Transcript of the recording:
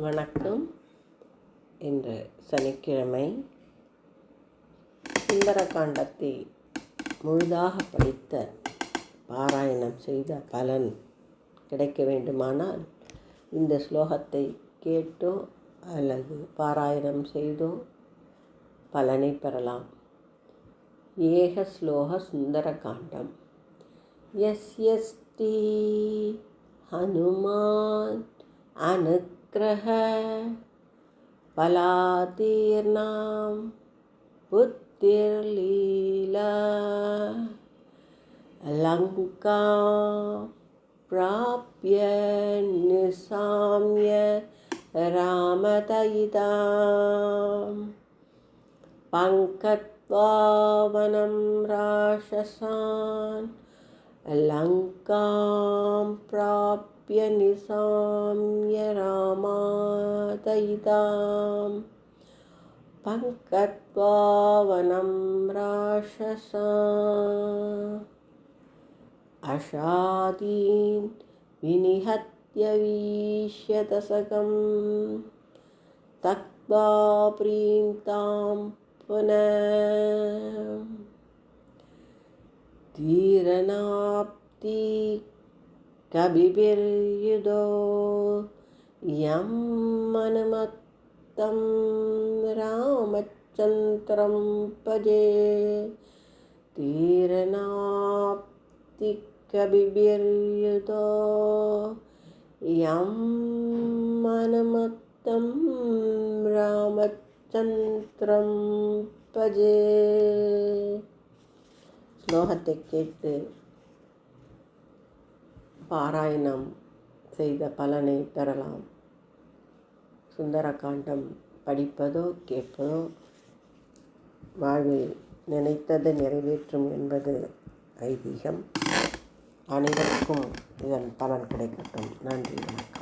வணக்கம். இன்று சனிக்கிழமை. சுந்தரகாண்டத்தை முழுதாக படித்த பாராயணம் செய்த பலன் கிடைக்க வேண்டுமானால் இந்த ஸ்லோகத்தை கேட்டோ அல்லது பாராயணம் செய்தோ பலனை பெறலாம். ஏக ஸ்லோக சுந்தரகாண்டம். யஸ்யஸ்தி ஹனுமான் அனுக்ரஹ பலாதீர்ணாம் புத்திர்லீலா லங்கா பிராப்ய நிசாம்ய ராமதயிதாம் பங்கத்வாவனம் ராஷசான் லங்காம் பிராப்ய நிசாம்ய ராமதயிதாம் பங்கத்வாவனம் ராஷசான் அஷாதீன் விநிஹத்ய வீஷ்யதசகம் தக்வா ப்ரீந்தாம் புனः தீரனாப்தி கபிபிர்யுதோ யம் மனுமத்தம் ராமச்சந்திரம் பஜே. தீரனாப்தி கபிபிர்யுதோ யம் மனுமத்தம் ராமச்சந்திரம் பஜே. ஸ்லோகத்தை கேட்டு பாராயணம் செய்த பலனை பெறலாம். சுந்தரகாண்டம் படிப்பதோ கேட்பதோ வாழ்வில் நினைத்தது நிறைவேற்றும் என்பது ஐதீகம். அனைவருக்கும் இதன் பலன் கிடைக்கட்டும். நன்றி, வணக்கம்.